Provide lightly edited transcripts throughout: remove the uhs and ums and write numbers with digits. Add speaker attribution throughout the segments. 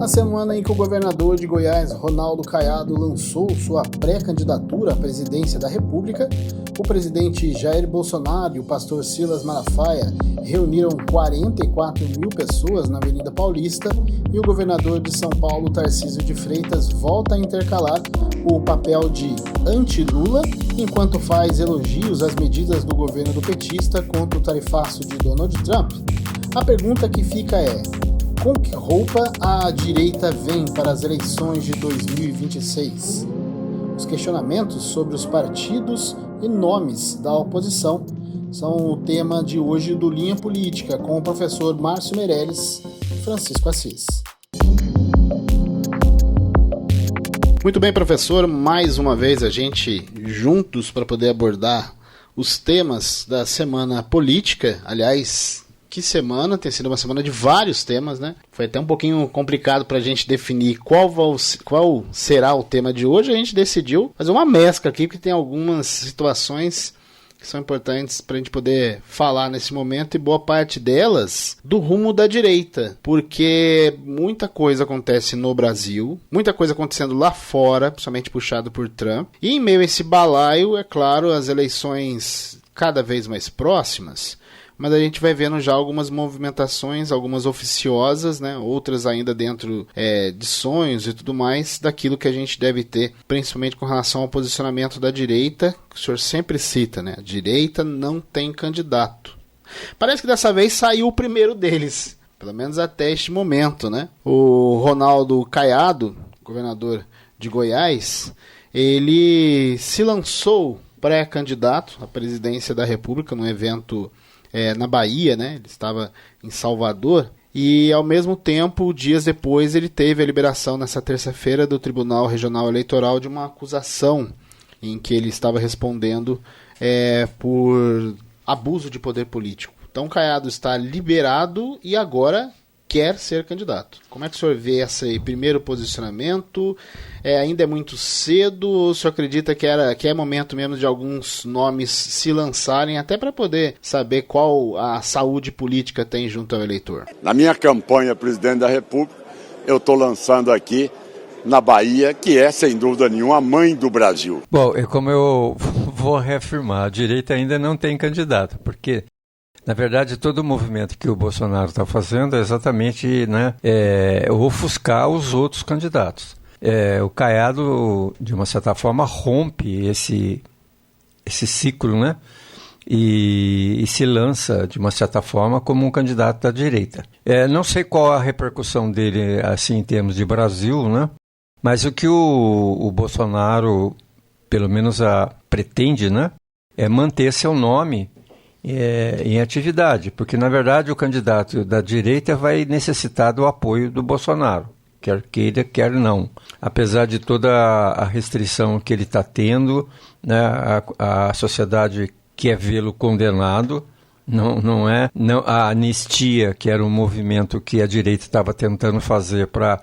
Speaker 1: Na semana em que o governador de Goiás, Ronaldo Caiado, lançou sua pré-candidatura à presidência da República, o presidente Jair Bolsonaro e o pastor Silas Malafaia reuniram 44 mil pessoas na Avenida Paulista e o governador de São Paulo, Tarcísio de Freitas, volta a intercalar o papel de anti-Lula enquanto faz elogios às medidas do governo do petista contra o tarifaço de Donald Trump. A pergunta que fica é: com que roupa a direita vem para as eleições de 2026? Os questionamentos sobre os partidos e nomes da oposição são o tema de hoje do Linha Política, com o professor Márcio Meirelles e Francisco Assis. Muito bem, professor, mais uma vez a gente juntos para poder abordar os temas da semana política. Aliás, que semana, tem sido uma semana de vários temas, né? Foi até um pouquinho complicado para a gente definir qual será o tema de hoje. A gente decidiu fazer uma mescla aqui, porque tem algumas situações que são importantes para a gente poder falar nesse momento, e boa parte delas do rumo da direita, porque muita coisa acontece no Brasil, muita coisa acontecendo lá fora, principalmente puxado por Trump, e em meio a esse balaio, é claro, as eleições cada vez mais próximas, mas a gente vai vendo já algumas movimentações, algumas oficiosas, né? Outras ainda dentro de sonhos e tudo mais, daquilo que a gente deve ter, principalmente com relação ao posicionamento da direita, que o senhor sempre cita, né? A direita não tem candidato. Parece que dessa vez saiu o primeiro deles, pelo menos até este momento, né? O Ronaldo Caiado, governador de Goiás, ele se lançou pré-candidato à presidência da República num evento na Bahia, né? Ele estava em Salvador, e ao mesmo tempo, dias depois, ele teve a liberação nessa terça-feira do Tribunal Regional Eleitoral de uma acusação em que ele estava respondendo por abuso de poder político. Então, Caiado está liberado e agora quer ser candidato. Como é que o senhor vê esse primeiro posicionamento? Ainda é muito cedo, ou o senhor acredita que é momento mesmo de alguns nomes se lançarem, até para poder saber qual a saúde política tem junto ao eleitor?
Speaker 2: Na minha campanha presidente da República, eu estou lançando aqui na Bahia, que é, sem dúvida nenhuma, a mãe do Brasil.
Speaker 3: Bom, como eu vou reafirmar, a direita ainda não tem candidato, porque na verdade, todo o movimento que o Bolsonaro está fazendo é exatamente ofuscar os outros candidatos. O Caiado, de uma certa forma, rompe esse ciclo, né? E se lança, de uma certa forma, como um candidato da direita. Não sei qual a repercussão dele assim, em termos de Brasil, né? Mas o que o Bolsonaro, pelo menos, pretende, né? É manter seu nome em atividade, porque na verdade o candidato da direita vai necessitar do apoio do Bolsonaro, quer queira, quer não. Apesar de toda a restrição que ele está tendo, né, a sociedade quer vê-lo condenado. Não a anistia, que era um movimento que a direita estava tentando fazer para,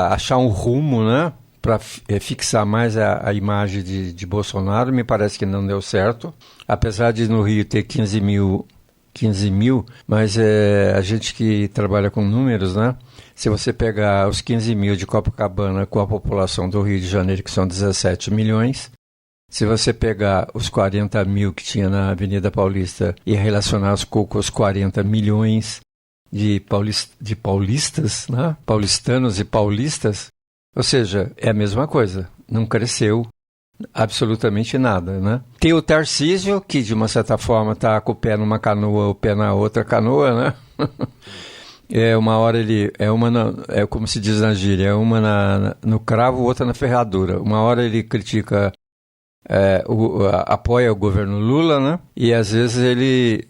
Speaker 3: achar um rumo, né? Para fixar mais a imagem de Bolsonaro, me parece que não deu certo, apesar de no Rio ter 15 mil, mas a gente que trabalha com números, né? Se você pegar os 15 mil de Copacabana com a população do Rio de Janeiro, que são 17 milhões, se você pegar os 40 mil que tinha na Avenida Paulista e relacionar com os 40 milhões de paulistas, né? Paulistanos e paulistas, ou seja, é a mesma coisa, não cresceu absolutamente nada, né? Tem o Tarcísio, que de uma certa forma está com o pé numa canoa, o pé na outra canoa, né? Uma hora ele, como se diz na gíria, uma no cravo, outra na ferradura. Uma hora ele critica, apoia o governo Lula, né? E às vezes ele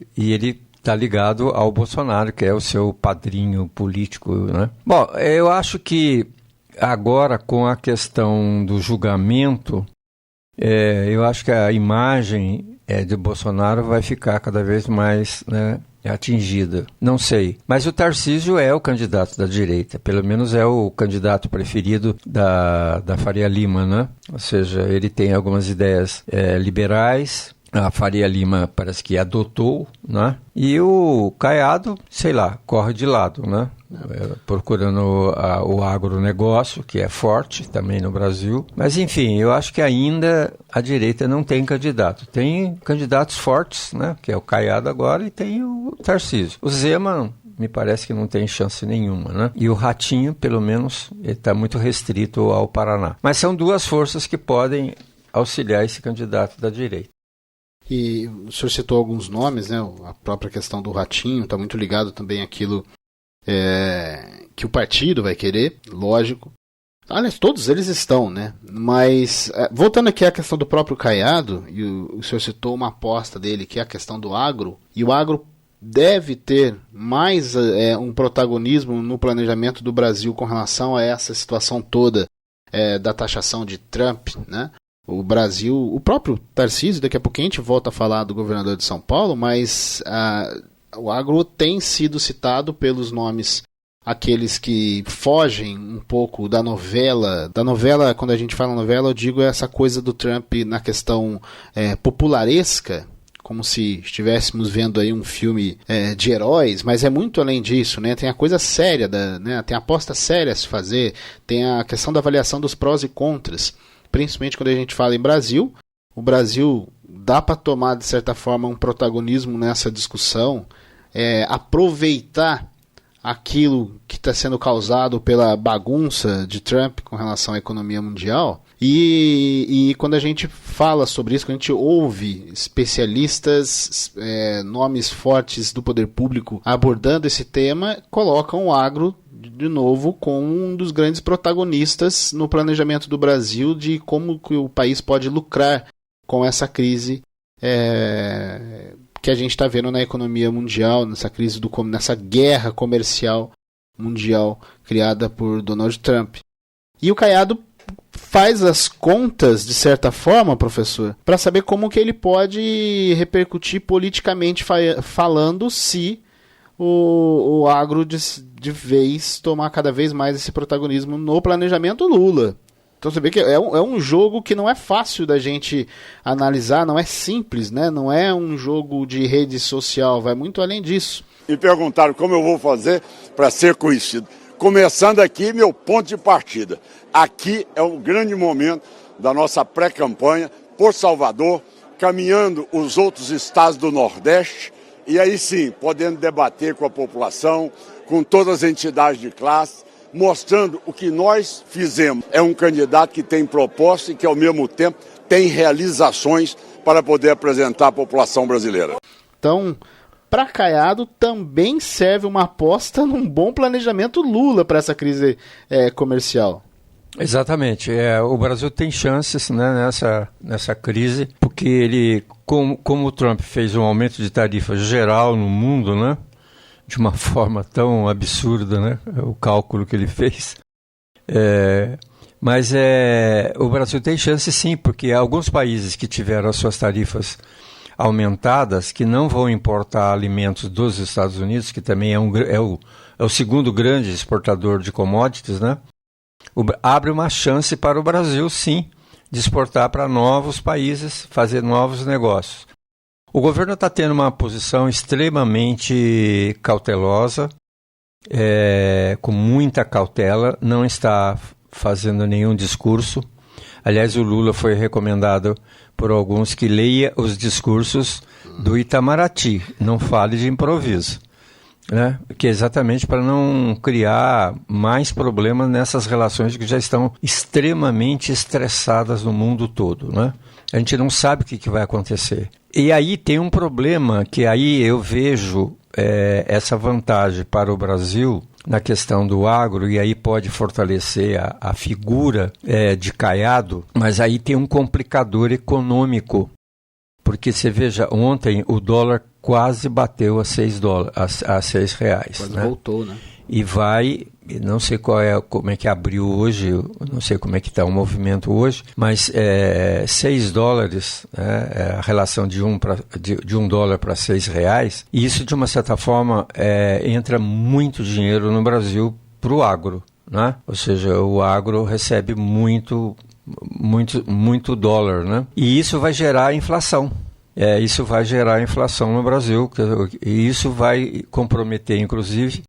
Speaker 3: está ligado ao Bolsonaro, que é o seu padrinho político, né? Bom, eu acho que agora, com a questão do julgamento, eu acho que a imagem de Bolsonaro vai ficar cada vez mais, né, atingida. Não sei. Mas o Tarcísio é o candidato da direita. Pelo menos é o candidato preferido da Faria Lima, né? Ou seja, ele tem algumas ideias liberais. A Faria Lima parece que adotou, né? E o Caiado, corre de lado, né? procurando o agronegócio, que é forte também no Brasil. Mas, enfim, eu acho que ainda a direita não tem candidato. Tem candidatos fortes, né? Que é o Caiado agora e tem o Tarcísio. O Zema me parece que não tem chance nenhuma, né? E o Ratinho, pelo menos, ele está muito restrito ao Paraná. Mas são duas forças que podem auxiliar esse candidato da direita.
Speaker 1: E o senhor citou alguns nomes, né? A própria questão do Ratinho está muito ligado também àquilo que o partido vai querer, lógico. Aliás, todos eles estão, né? Mas, voltando aqui à questão do próprio Caiado, e o senhor citou uma aposta dele, que é a questão do agro, e o agro deve ter mais um protagonismo no planejamento do Brasil com relação a essa situação toda da taxação de Trump, né? O Brasil, o próprio Tarcísio, daqui a pouquinho a gente volta a falar do governador de São Paulo, mas o agro tem sido citado pelos nomes, aqueles que fogem um pouco da novela. Quando a gente fala novela, eu digo essa coisa do Trump na questão popularesca, como se estivéssemos vendo aí um filme de heróis, mas é muito além disso, né? Tem a coisa séria, né? Tem a aposta séria a se fazer, tem a questão da avaliação dos prós e contras, principalmente quando a gente fala em Brasil. O Brasil dá para tomar, de certa forma, um protagonismo nessa discussão, aproveitar aquilo que está sendo causado pela bagunça de Trump com relação à economia mundial. E quando a gente fala sobre isso, quando a gente ouve especialistas, nomes fortes do poder público abordando esse tema, colocam o agro de novo como um dos grandes protagonistas no planejamento do Brasil de como que o país pode lucrar com essa crise que a gente está vendo na economia mundial, nessa guerra comercial mundial criada por Donald Trump. E o Caiado faz as contas, de certa forma, professor, para saber como que ele pode repercutir politicamente falando se o agro de vez tomar cada vez mais esse protagonismo no planejamento Lula. Então você vê que é um jogo que não é fácil da gente analisar, não é simples, né? Não é um jogo de rede social, vai muito além disso.
Speaker 2: Me perguntaram como eu vou fazer para ser conhecido. Começando aqui, meu ponto de partida. Aqui é um grande momento da nossa pré-campanha por Salvador, caminhando os outros estados do Nordeste, e aí sim, podendo debater com a população, com todas as entidades de classe, mostrando o que nós fizemos. É um candidato que tem proposta e que, ao mesmo tempo, tem realizações para poder apresentar à população brasileira.
Speaker 1: Então, para Caiado também serve uma aposta num bom planejamento Lula para essa crise comercial.
Speaker 3: Exatamente. O Brasil tem chances, né, nessa crise, porque ele, como o Trump fez um aumento de tarifa geral no mundo, né, de uma forma tão absurda, né, o cálculo que ele fez. Mas o Brasil tem chance sim, porque alguns países que tiveram as suas tarifas aumentadas, que não vão importar alimentos dos Estados Unidos, que também é o segundo grande exportador de commodities, né, abre uma chance para o Brasil, sim, de exportar para novos países, fazer novos negócios. O governo está tendo uma posição extremamente cautelosa, com muita cautela, não está fazendo nenhum discurso. Aliás, o Lula foi recomendado por alguns que leia os discursos do Itamaraty, não fale de improviso, né? Que é exatamente para não criar mais problemas nessas relações que já estão extremamente estressadas no mundo todo, né? A gente não sabe o que vai acontecer. E aí tem um problema que aí eu vejo essa vantagem para o Brasil na questão do agro, e aí pode fortalecer a figura de Caiado, mas aí tem um complicador econômico. Porque você veja, ontem o dólar quase bateu a $6, a R$6.
Speaker 1: Quase,
Speaker 3: né?
Speaker 1: Voltou, né?
Speaker 3: E vai, não sei como é que abriu hoje, não sei como é que está o movimento hoje, mas $6, né, a relação de $1 para R$6, e isso de uma certa forma entra muito dinheiro no Brasil para o agro, né? Ou seja, o agro recebe muito dólar, né? E isso vai gerar inflação. Isso vai gerar inflação no Brasil, e isso vai comprometer, inclusive,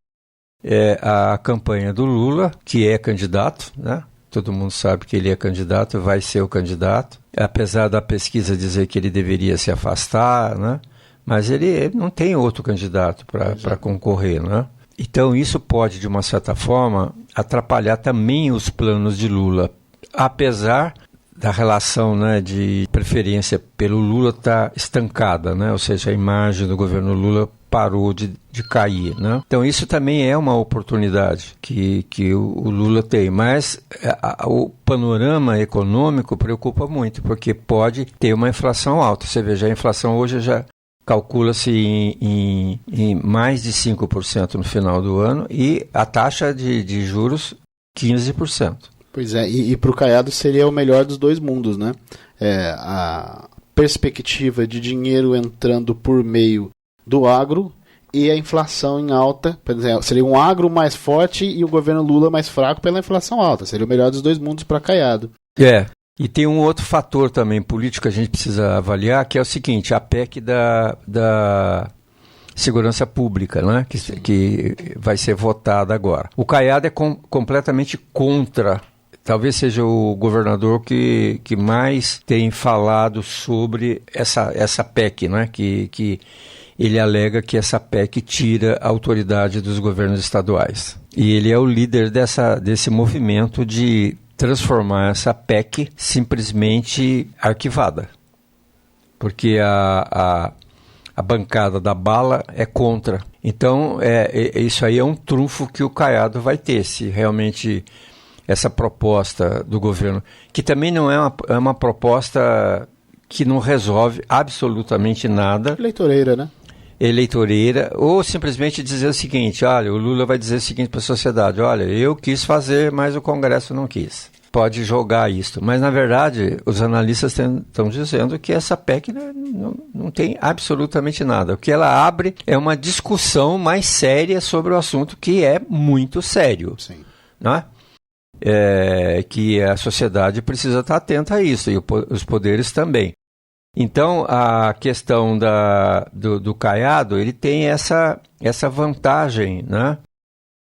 Speaker 3: a campanha do Lula, que é candidato, né? Todo mundo sabe que ele é candidato, vai ser o candidato, apesar da pesquisa dizer que ele deveria se afastar, né? Mas ele não tem outro candidato para concorrer, né? Então isso pode, de uma certa forma, atrapalhar também os planos de Lula, apesar da relação, né, de preferência pelo Lula estar estancada, né? Ou seja, a imagem do governo Lula parou de cair, né? Então isso também é uma oportunidade que o Lula tem, mas o panorama econômico preocupa muito, porque pode ter uma inflação alta. Você veja, a inflação hoje já calcula-se em mais de 5% no final do ano e a taxa de juros 15%.
Speaker 1: Pois é, e para o Caiado seria o melhor dos dois mundos, né? A perspectiva de dinheiro entrando por meio do agro e a inflação em alta, por exemplo, seria um agro mais forte e o governo Lula mais fraco pela inflação alta. Seria o melhor dos dois mundos para Caiado.
Speaker 3: E tem um outro fator também político que a gente precisa avaliar, que é o seguinte, a PEC da segurança pública, né, que vai ser votada agora. O Caiado é completamente contra. Talvez seja o governador que mais tem falado sobre essa PEC, né? Que ele alega que essa PEC tira a autoridade dos governos estaduais. E ele é o líder desse movimento de transformar essa PEC simplesmente arquivada. Porque a bancada da bala é contra. Então, isso aí é um trunfo que o Caiado vai ter, se realmente essa proposta do governo, que também não é uma proposta que não resolve absolutamente nada.
Speaker 1: Eleitoreira, né?
Speaker 3: Eleitoreira, ou simplesmente dizer o seguinte, olha, o Lula vai dizer o seguinte para a sociedade, olha, eu quis fazer, mas o Congresso não quis. Pode jogar isso. Mas, na verdade, os analistas estão dizendo que essa PEC não tem absolutamente nada. O que ela abre é uma discussão mais séria sobre o assunto, que é muito sério. Sim. Né? Que a sociedade precisa estar atenta a isso, e os poderes também. Então, a questão do Caiado, ele tem essa vantagem, né?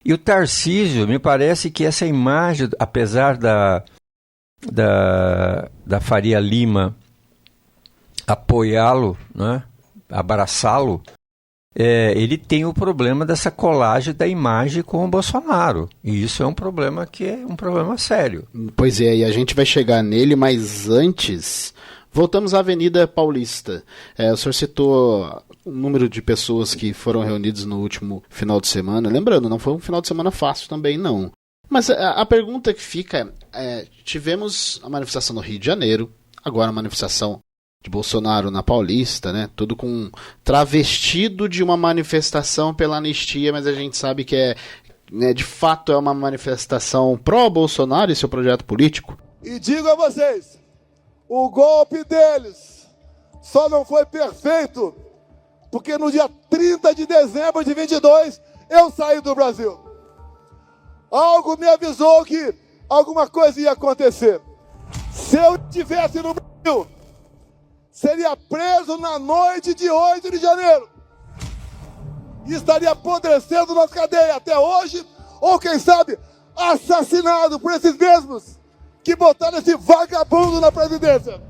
Speaker 3: E o Tarcísio, me parece que essa imagem, apesar da Faria Lima apoiá-lo, né? Abraçá-lo, ele tem o problema dessa colagem da imagem com o Bolsonaro. E isso é um problema que é um problema sério.
Speaker 1: Pois é, e a gente vai chegar nele, mas antes, voltamos à Avenida Paulista. O senhor citou o número de pessoas que foram reunidas no último final de semana. Lembrando, não foi um final de semana fácil também, não. Mas a pergunta que fica tivemos a manifestação no Rio de Janeiro, agora a manifestação de Bolsonaro na Paulista, né? Tudo com travestido de uma manifestação pela anistia, mas a gente sabe que de fato é uma manifestação pró-Bolsonaro e seu projeto político.
Speaker 4: E digo a vocês, o golpe deles só não foi perfeito porque no dia 30 de dezembro de 22 eu saí do Brasil. Algo me avisou que alguma coisa ia acontecer. Se eu estivesse no Brasil, seria preso na noite de 8 de janeiro. E estaria apodrecendo nas cadeias até hoje, ou quem sabe, assassinado por esses mesmos que botaram esse vagabundo na presidência.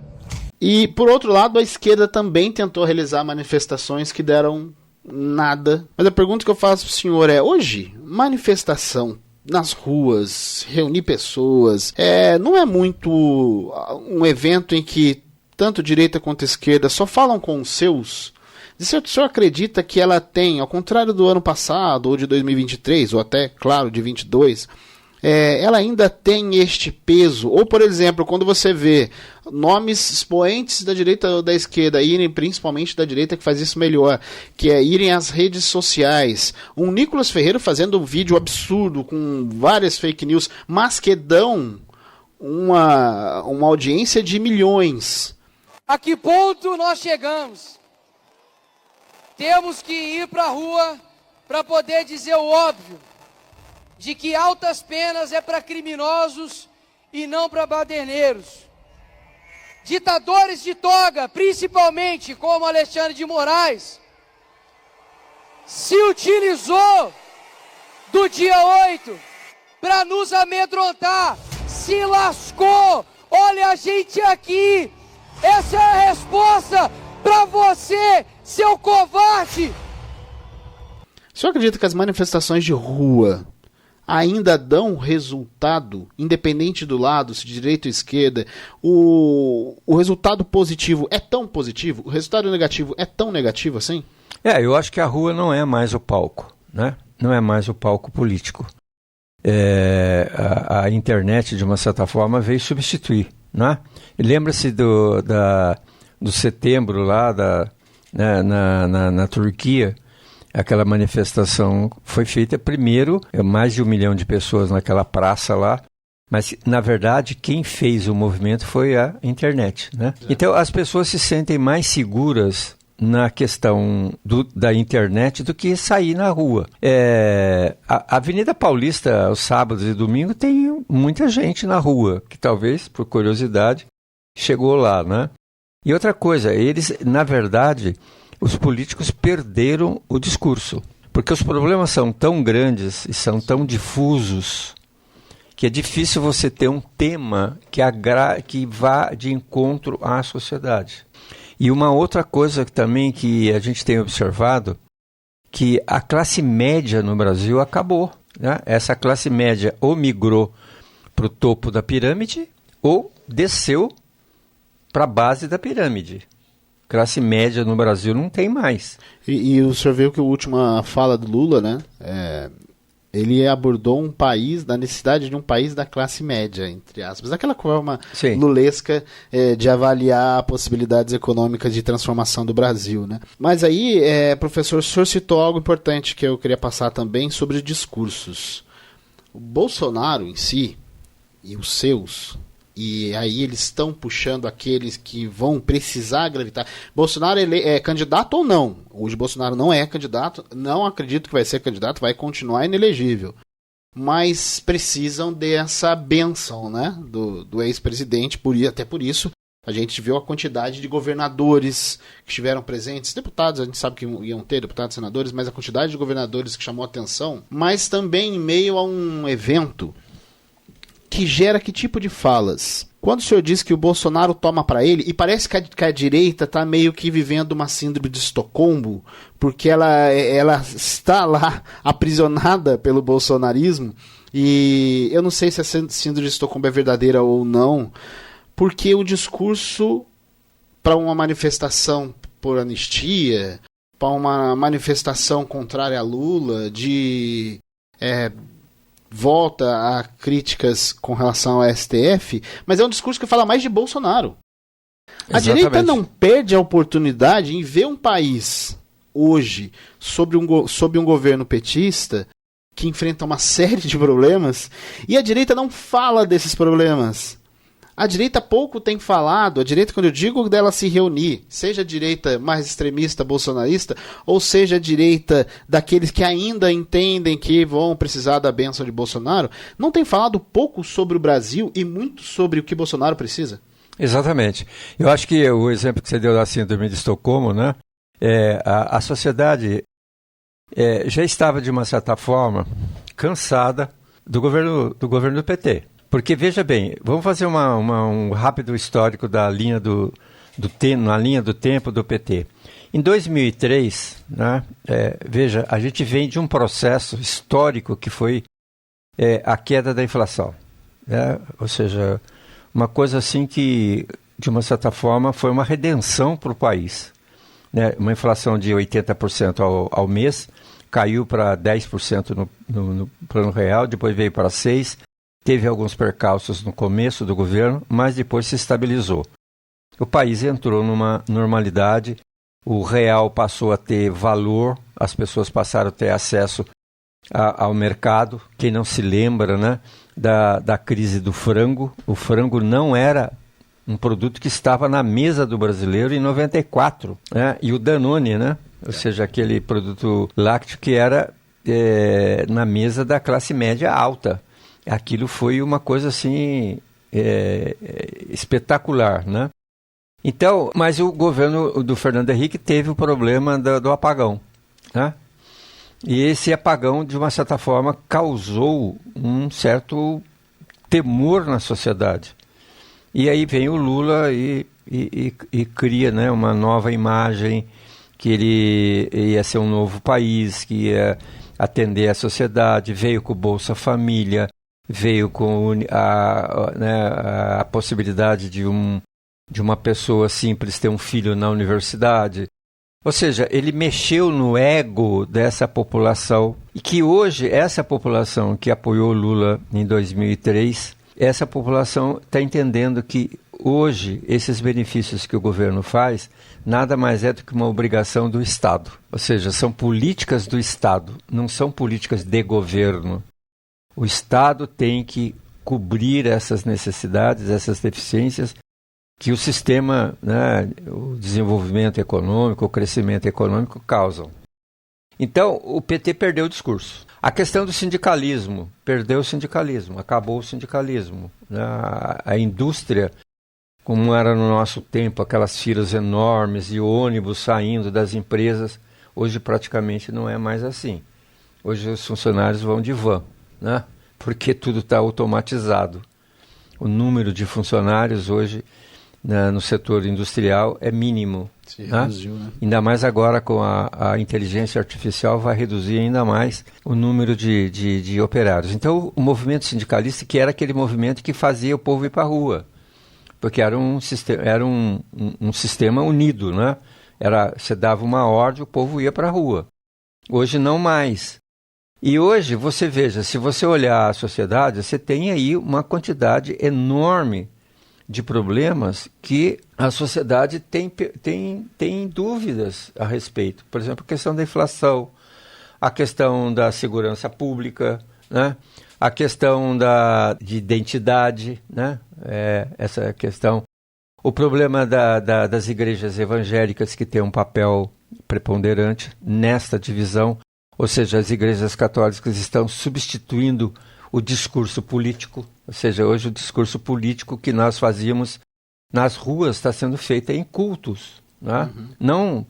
Speaker 1: E, por outro lado, a esquerda também tentou realizar manifestações que deram nada. Mas a pergunta que eu faço para o senhor hoje, manifestação nas ruas, reunir pessoas, não é muito um evento em que tanto direita quanto esquerda só falam com os seus? O senhor acredita que ela tem, ao contrário do ano passado, ou de 2023, ou até, claro, de 2022, ela ainda tem este peso? Ou, por exemplo, quando você vê nomes expoentes da direita ou da esquerda irem, principalmente da direita, que faz isso melhor, que é irem às redes sociais, um Nicolas Ferreira fazendo um vídeo absurdo com várias fake news, mas que dão uma audiência de milhões.
Speaker 5: A que ponto nós chegamos? Temos que ir para a rua para poder dizer o óbvio, de que altas penas é para criminosos e não para baderneiros. Ditadores de toga, principalmente como Alexandre de Moraes, se utilizou do dia 8 para nos amedrontar. Se lascou! Olha a gente aqui! Essa é a resposta para você, seu covarde!
Speaker 1: O senhor acredita que as manifestações de rua ainda dão resultado, independente do lado, se de direita ou esquerda? O resultado positivo é tão positivo? O resultado negativo é tão negativo assim?
Speaker 3: Eu acho que a rua não é mais o palco, né? Não é mais o palco político. A internet, de uma certa forma, veio substituir, né? Lembra-se do setembro lá na Turquia. Aquela manifestação foi feita primeiro, mais de 1 milhão de pessoas naquela praça lá, mas, na verdade, quem fez o movimento foi a internet, né? Então, as pessoas se sentem mais seguras na questão da internet do que sair na rua. A Avenida Paulista, aos sábados e domingos, tem muita gente na rua, que talvez, por curiosidade, chegou lá, né? E outra coisa, eles, na verdade, os políticos perderam o discurso, porque os problemas são tão grandes e são tão difusos que é difícil você ter um tema que vá de encontro à sociedade. E uma outra coisa também que a gente tem observado, que a classe média no Brasil acabou, né? Essa classe média ou migrou para o topo da pirâmide ou desceu para a base da pirâmide. Classe média no Brasil não tem mais.
Speaker 1: E o senhor viu que a última fala do Lula, né? Ele abordou um país, da necessidade de um país da classe média, entre aspas. Daquela forma lulesca de avaliar possibilidades econômicas de transformação do Brasil, né? Mas aí, professor, o senhor citou algo importante que eu queria passar também sobre discursos. O Bolsonaro em si, e os seus... E aí eles estão puxando aqueles que vão precisar gravitar. Bolsonaro é candidato ou não? Hoje Bolsonaro não é candidato, não acredito que vai ser candidato, vai continuar inelegível. Mas precisam dessa bênção, né, do ex-presidente, até por isso a gente viu a quantidade de governadores que estiveram presentes, deputados, a gente sabe que iam ter deputados, senadores, mas a quantidade de governadores que chamou a atenção, mas também em meio a um evento que gera que tipo de falas? Quando o senhor diz que o Bolsonaro toma para ele, e parece que a direita está meio que vivendo uma síndrome de Estocolmo, porque ela está lá aprisionada pelo bolsonarismo, e eu não sei se a síndrome de Estocolmo é verdadeira ou não, porque o discurso para uma manifestação por anistia, para uma manifestação contrária a Lula, de... volta a críticas com relação ao STF, mas é um discurso que fala mais de Bolsonaro. A direita não perde a oportunidade em ver um país hoje sob um governo petista que enfrenta uma série de problemas e a direita não fala desses problemas. A direita pouco tem falado, a direita, quando eu digo dela se reunir, seja a direita mais extremista bolsonarista, ou seja a direita daqueles que ainda entendem que vão precisar da bênção de Bolsonaro, não tem falado pouco sobre o Brasil e muito sobre o que Bolsonaro precisa?
Speaker 3: Exatamente. Eu acho que o exemplo que você deu da síndrome de Estocolmo, né? A sociedade já estava, de uma certa forma, cansada do governo do PT. Porque, veja bem, vamos fazer um rápido histórico da linha na linha do tempo do PT. Em 2003, né, veja, a gente vem de um processo histórico que foi a queda da inflação. Né? Ou seja, uma coisa assim que, de uma certa forma, foi uma redenção para o país. Né? Uma inflação de 80% ao mês, caiu para 10% no plano real, depois veio para 6%. Teve alguns percalços no começo do governo, mas depois se estabilizou. O país entrou numa normalidade, o real passou a ter valor, as pessoas passaram a ter acesso ao mercado. Quem não se lembra, né, da crise do frango, o frango não era um produto que estava na mesa do brasileiro em 94, né? E o Danone, né? Ou seja, aquele produto lácteo que era na mesa da classe média alta. Aquilo foi uma coisa assim espetacular, né? Então, mas o governo do Fernando Henrique teve o problema do apagão, né? E esse apagão, de uma certa forma, causou um certo temor na sociedade. E aí vem o Lula e cria, né, uma nova imagem, que ele ia ser um novo país, que ia atender a sociedade, veio com o Bolsa Família, veio com a possibilidade de uma pessoa simples ter um filho na universidade. Ou seja, ele mexeu no ego dessa população, e que hoje, essa população que apoiou Lula em 2003, essa população está entendendo que hoje esses benefícios que o governo faz nada mais é do que uma obrigação do Estado. Ou seja, são políticas do Estado, não são políticas de governo. O Estado tem que cobrir essas necessidades, essas deficiências que o sistema, né, o desenvolvimento econômico, o crescimento econômico causam. Então, o PT perdeu o discurso. A questão do sindicalismo, perdeu o sindicalismo, acabou o sindicalismo. A indústria, como era no nosso tempo, aquelas filas enormes e ônibus saindo das empresas, hoje praticamente não é mais assim. Hoje os funcionários vão de van, né? Porque tudo está automatizado. O número de funcionários hoje no setor industrial é mínimo.
Speaker 1: Se reduziu, né?
Speaker 3: Ainda mais agora com a inteligência artificial vai reduzir ainda mais o número de operários. Então o movimento sindicalista, que era aquele movimento que fazia o povo ir para a rua, porque era um sistema unido, né? Você dava uma ordem, o povo ia para a rua. Hoje não mais. E hoje, você veja, se você olhar a sociedade, você tem aí uma quantidade enorme de problemas que a sociedade tem dúvidas a respeito. Por exemplo, a questão da inflação, a questão da segurança pública, né? A questão de identidade, né? Essa questão. O problema das igrejas evangélicas, que tem um papel preponderante nesta divisão, ou seja, as igrejas católicas estão substituindo o discurso político, ou seja, hoje o discurso político que nós fazíamos nas ruas está sendo feito em cultos, né? Não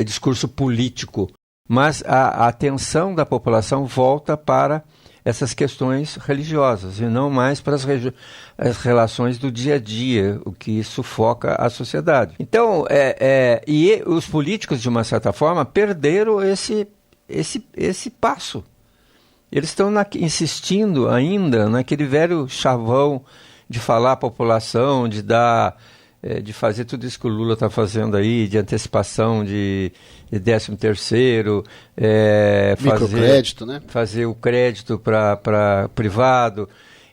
Speaker 3: discurso político, mas a atenção da população volta para essas questões religiosas e não mais para as relações do dia a dia, o que sufoca a sociedade. Então, e os políticos, de uma certa forma, perderam esse passo. Eles estão insistindo ainda naquele velho chavão de falar à população, de fazer tudo isso que o Lula está fazendo aí, de antecipação de 13º,
Speaker 1: microcrédito, né?
Speaker 3: Fazer o crédito para privado.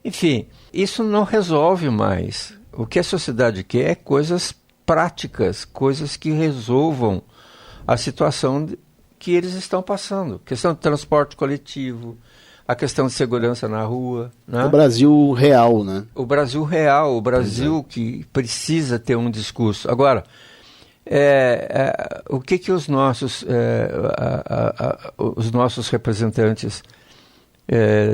Speaker 3: Enfim, isso não resolve mais. O que a sociedade quer é coisas práticas, coisas que resolvam a situação que eles estão passando. Questão de transporte coletivo, a questão de segurança na rua. Né?
Speaker 1: O Brasil real, né?
Speaker 3: O Brasil real, o Brasil que precisa ter um discurso. Agora, o que os nossos representantes,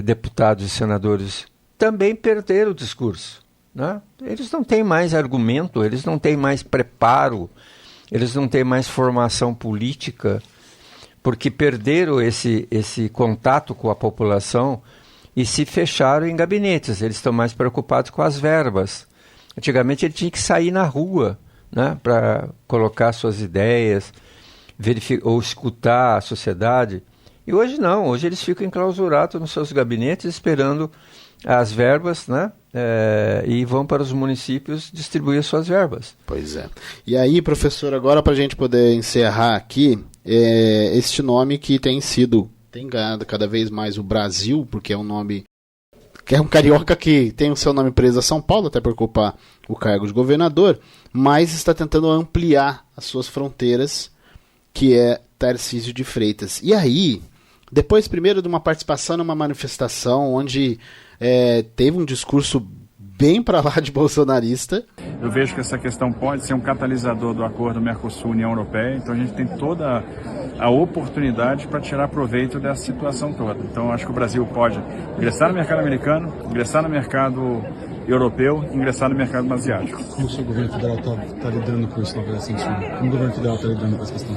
Speaker 3: deputados e senadores, também perderam o discurso. Né? Eles não têm mais argumento, eles não têm mais preparo, eles não têm mais formação política, porque perderam esse contato com a população e se fecharam em gabinetes. Eles estão mais preocupados com as verbas. Antigamente ele tinha que sair na rua, né, para colocar suas ideias, ou escutar a sociedade. E hoje não, hoje eles ficam enclausurados nos seus gabinetes esperando as verbas, né, e vão para os municípios distribuir as suas verbas.
Speaker 1: Pois é. E aí, professor, agora para a gente poder encerrar aqui, este nome que tem ganhado cada vez mais o Brasil, porque é um nome que é um carioca que tem o seu nome preso a São Paulo, até por ocupar o cargo de governador, mas está tentando ampliar as suas fronteiras, que é Tarcísio de Freitas. E aí, depois primeiro de uma participação numa manifestação onde teve um discurso bem para lá de bolsonarista.
Speaker 6: Eu vejo que essa questão pode ser um catalisador do acordo Mercosul-União Europeia, então a gente tem toda a oportunidade para tirar proveito dessa situação toda. Então acho que o Brasil pode ingressar no mercado americano, ingressar no mercado europeu, ingressar no mercado asiático.
Speaker 7: Como o seu governo federal está lidando com isso na Operação Sul? Como o governo federal está lidando com essa questão?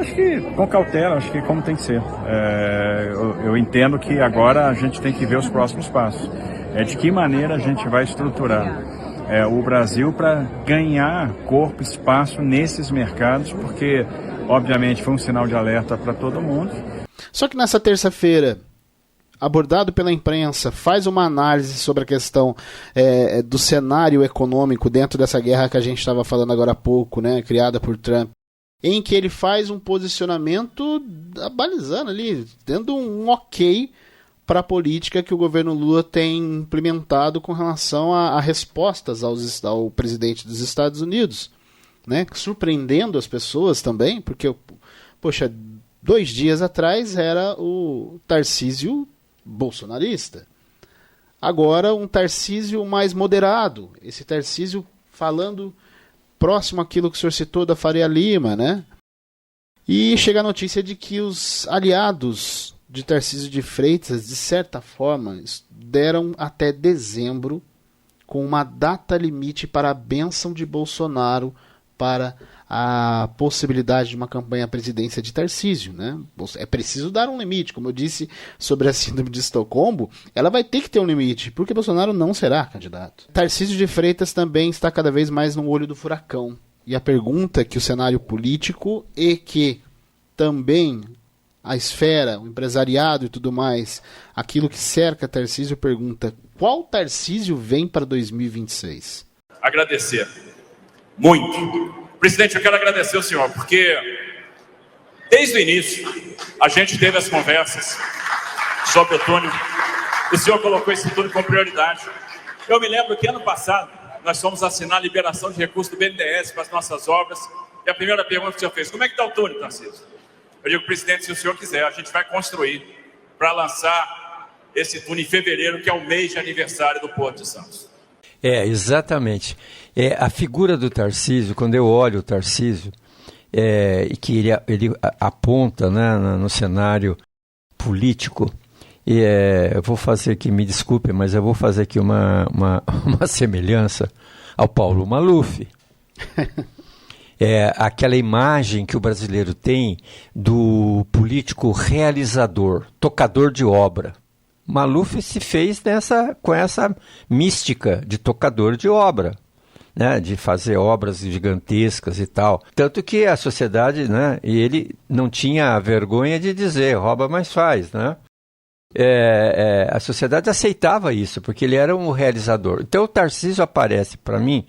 Speaker 6: acho que com cautela, acho que como tem que ser. Eu entendo que agora a gente tem que ver os próximos passos. De que maneira a gente vai estruturar o Brasil para ganhar corpo, espaço nesses mercados, porque, obviamente, foi um sinal de alerta para todo mundo.
Speaker 1: Só que nessa terça-feira, abordado pela imprensa, faz uma análise sobre a questão do cenário econômico dentro dessa guerra que a gente estava falando agora há pouco, né, criada por Trump, em que ele faz um posicionamento balizando ali, dando um ok para a política que o governo Lula tem implementado com relação a respostas ao presidente dos Estados Unidos, né, surpreendendo as pessoas também, porque, poxa, 2 dias atrás era o Tarcísio bolsonarista. Agora um Tarcísio mais moderado. Esse Tarcísio falando próximo àquilo que o senhor citou da Faria Lima, né? E chega a notícia de que os aliados de Tarcísio de Freitas, de certa forma, deram até dezembro com uma data limite para a bênção de Bolsonaro para a possibilidade de uma campanha à presidência de Tarcísio, né? É preciso dar um limite, como eu disse sobre a síndrome de Estocolmo, ela vai ter que ter um limite, porque Bolsonaro não será candidato. Tarcísio de Freitas também está cada vez mais no olho do furacão. E a pergunta que o cenário político e que também a esfera, o empresariado e tudo mais, aquilo que cerca Tarcísio, pergunta: qual Tarcísio vem para 2026?
Speaker 7: Agradecer muito. Presidente, eu quero agradecer ao senhor, porque desde o início a gente teve as conversas sobre o túnel. O senhor colocou esse túnel com prioridade. Eu me lembro que ano passado nós fomos assinar a liberação de recursos do BNDES para as nossas obras. E a primeira pergunta que o senhor fez: como é que está o túnel, Tarcísio? Eu digo: presidente, se o senhor quiser, a gente vai construir para lançar esse túnel em fevereiro, que é o mês de aniversário do Porto de Santos.
Speaker 3: Exatamente. A figura do Tarcísio, quando eu olho o Tarcísio, e que ele aponta, né, no cenário político, eu vou fazer aqui, me desculpe, mas eu vou fazer aqui uma semelhança ao Paulo Maluf. Aquela imagem que o brasileiro tem do político realizador, tocador de obra. Maluf se fez com essa mística de tocador de obra, né, de fazer obras gigantescas e tal. Tanto que a sociedade, né, e ele não tinha a vergonha de dizer: rouba, mas faz, né? A sociedade aceitava isso, porque ele era um realizador. Então o Tarcísio aparece, para mim,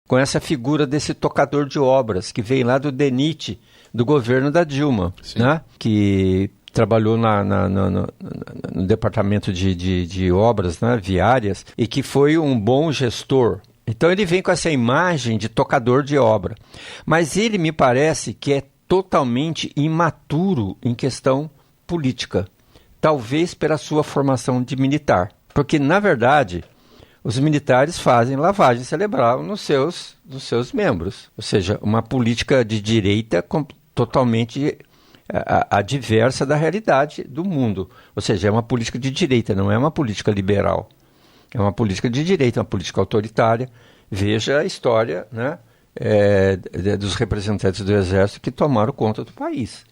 Speaker 3: com essa figura desse tocador de obras, que vem lá do DENIT, do governo da Dilma, né, que trabalhou no departamento de obras, né, viárias, e que foi um bom gestor. Então ele vem com essa imagem de tocador de obra. Mas ele me parece que é totalmente imaturo em questão política. Talvez pela sua formação de militar. Porque, na verdade, os militares fazem lavagem cerebral nos seus membros. Ou seja, uma política de direita totalmente adversa da realidade do mundo. Ou seja, é uma política de direita, não é uma política liberal. É uma política de direita, uma política autoritária. Veja a história, né, dos representantes do Exército que tomaram conta do país.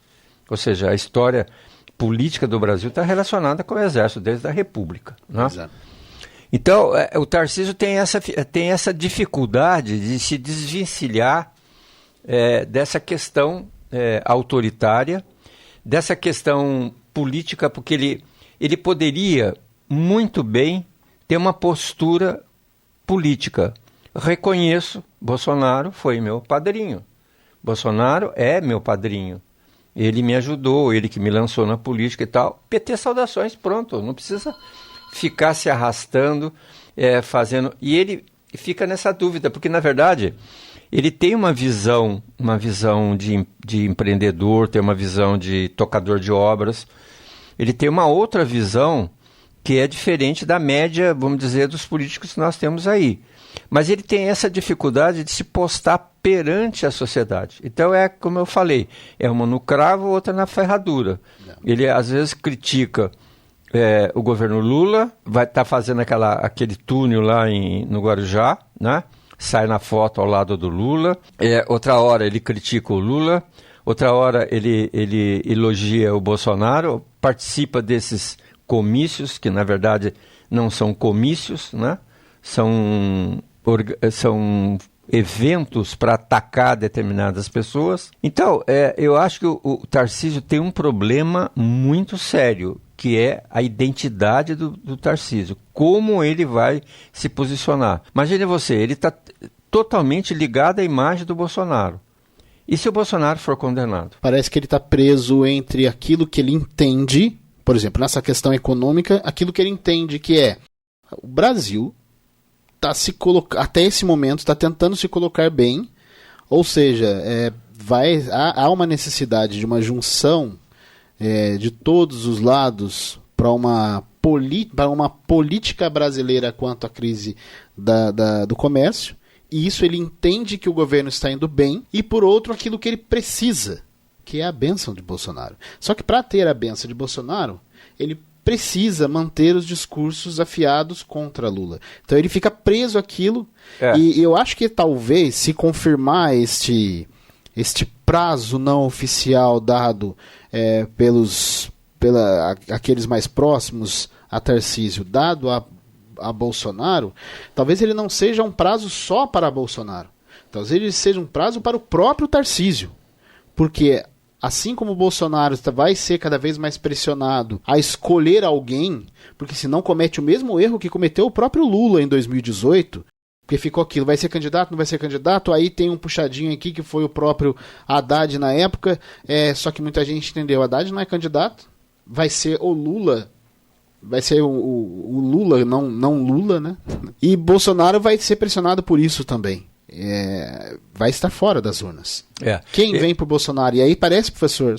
Speaker 3: Ou seja, a história política do Brasil está relacionada com o Exército desde a República, né? Exato. Então, o Tarcísio tem essa dificuldade de se desvencilhar dessa questão autoritária, dessa questão política, porque ele poderia muito bem ter uma postura política. Reconheço, Bolsonaro foi meu padrinho. Bolsonaro é meu padrinho. Ele me ajudou, ele que me lançou na política e tal. PT, saudações, pronto, não precisa ficar se arrastando, fazendo... E ele fica nessa dúvida, porque, na verdade, ele tem uma visão de empreendedor, tem uma visão de tocador de obras. Ele tem uma outra visão que é diferente da média, vamos dizer, dos políticos que nós temos aí. Mas ele tem essa dificuldade de se postar perante a sociedade. Então como eu falei, uma no cravo, outra na ferradura. Ele às vezes critica o governo Lula, vai estar fazendo aquele túnel lá no Guarujá, né? Sai na foto ao lado do Lula. Outra hora ele critica o Lula, outra hora ele elogia o Bolsonaro, participa desses comícios, que na verdade não são comícios, né? São eventos para atacar determinadas pessoas. Então, eu acho que o Tarcísio tem um problema muito sério, que é a identidade do Tarcísio. Como ele vai se posicionar. Imagine você, ele está totalmente ligado à imagem do Bolsonaro. E se o Bolsonaro for condenado?
Speaker 1: Parece que ele está preso entre aquilo que ele entende, por exemplo, nessa questão econômica, aquilo que ele entende que é o Brasil até esse momento está tentando se colocar bem, ou seja, há uma necessidade de uma junção de todos os lados para uma política brasileira quanto à crise do comércio, e isso ele entende que o governo está indo bem, e por outro aquilo que ele precisa, que é a bênção de Bolsonaro. Só que para ter a bênção de Bolsonaro, ele precisa manter os discursos afiados contra Lula. Então ele fica preso àquilo, e eu acho que talvez, se confirmar este prazo não oficial dado aqueles mais próximos a Tarcísio, dado a Bolsonaro, talvez ele não seja um prazo só para Bolsonaro. Talvez ele seja um prazo para o próprio Tarcísio. Porque assim como o Bolsonaro vai ser cada vez mais pressionado a escolher alguém, porque senão comete o mesmo erro que cometeu o próprio Lula em 2018, porque ficou aquilo, vai ser candidato, não vai ser candidato, aí tem um puxadinho aqui que foi o próprio Haddad na época, só que muita gente entendeu, Haddad não é candidato, vai ser o Lula, vai ser o Lula, não Lula, né? E Bolsonaro vai ser pressionado por isso também. Vai estar fora das urnas. Quem vem pro Bolsonaro? E aí parece, professor,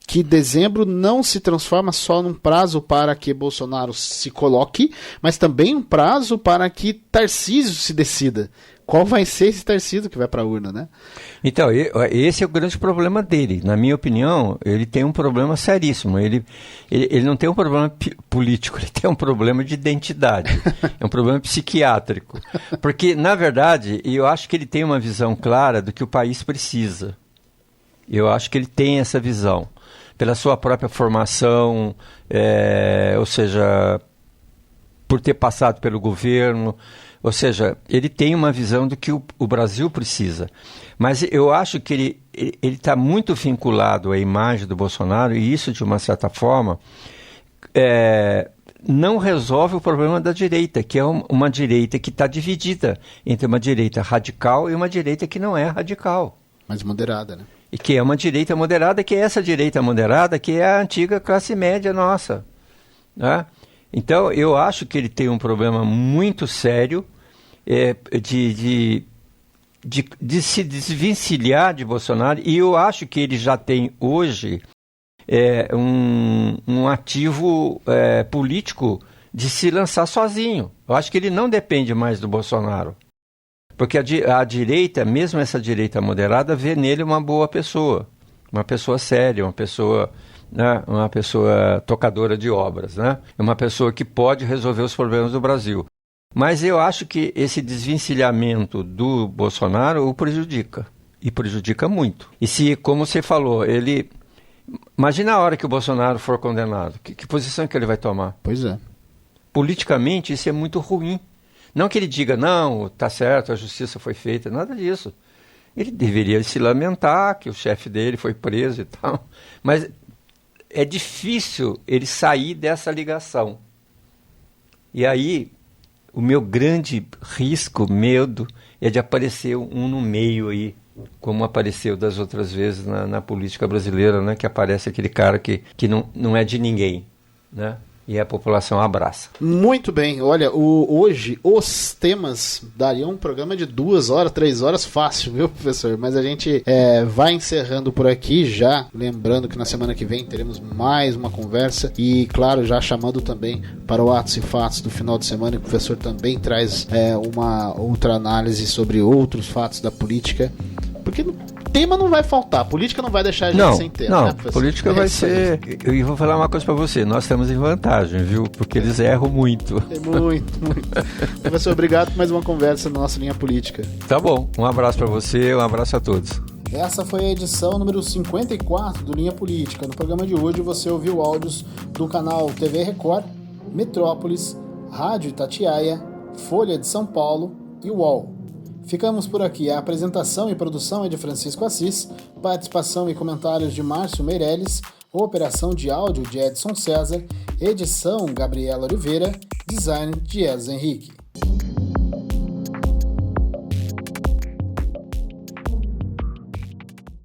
Speaker 1: que dezembro não se transforma só num prazo para que Bolsonaro se coloque, mas também um prazo para que Tarcísio se decida. Qual vai ser esse Tarcísio que vai para a urna, né?
Speaker 3: Então, esse é o grande problema dele. Na minha opinião, ele tem um problema seríssimo. Ele não tem um problema político, ele tem um problema de identidade. É um problema psiquiátrico. Porque, na verdade, eu acho que ele tem uma visão clara do que o país precisa. Eu acho que ele tem essa visão. Pela sua própria formação, ou seja, por ter passado pelo governo. Ou seja, ele tem uma visão do que o Brasil precisa. Mas eu acho que ele está muito vinculado à imagem do Bolsonaro, e isso, de uma certa forma, não resolve o problema da direita, que é uma direita que está dividida entre uma direita radical e uma direita que não é radical.
Speaker 1: Mais moderada, né?
Speaker 3: E que é uma direita moderada, que é essa direita moderada, que é a antiga classe média nossa, né? Então, eu acho que ele tem um problema muito sério de se desvencilhar de Bolsonaro, e eu acho que ele já tem hoje um ativo político de se lançar sozinho. Eu acho que ele não depende mais do Bolsonaro, porque a direita, mesmo essa direita moderada, vê nele uma boa pessoa, uma pessoa séria, uma pessoa... né? Uma pessoa tocadora de obras, né? Uma pessoa que pode resolver os problemas do Brasil. Mas eu acho que esse desvencilhamento do Bolsonaro o prejudica, e prejudica muito. E se, como você falou, imagina a hora que o Bolsonaro for condenado, que posição que ele vai tomar?
Speaker 1: Pois é.
Speaker 3: Politicamente isso é muito ruim. Não que ele diga, não, tá certo, a justiça foi feita, nada disso. Ele deveria se lamentar que o chefe dele foi preso e tal, mas é difícil ele sair dessa ligação. E aí, o meu grande medo, é de aparecer um no meio aí, como apareceu das outras vezes na política brasileira, né? Que aparece aquele cara que não é de ninguém, né? E a população abraça.
Speaker 1: Muito bem. Olha, hoje os temas dariam um programa de 2 horas, 3 horas fácil, viu, professor? Mas a gente vai encerrando por aqui já, lembrando que na semana que vem teremos mais uma conversa e, claro, já chamando também para o Atos e Fatos do final de semana, que o professor também traz uma outra análise sobre outros fatos da política, porque tema não vai faltar, política não vai deixar a gente sem tema.
Speaker 3: Não,
Speaker 1: né, professor?
Speaker 3: Política vai ser... Eu vou falar uma coisa para você, nós estamos em vantagem, viu? Porque eles erram muito.
Speaker 1: Muito. Professor, obrigado por mais uma conversa na nossa linha política.
Speaker 3: Tá bom, um abraço para você, um abraço a todos.
Speaker 1: Essa foi a edição número 54 do Linha Política. No programa de hoje você ouviu áudios do canal TV Record, Metrópolis, Rádio Itatiaia, Folha de São Paulo e UOL. Ficamos por aqui. A apresentação e produção é de Francisco Assis, participação e comentários de Márcio Meirelles, operação de áudio de Edson César, edição Gabriela Oliveira, design de Edson Henrique.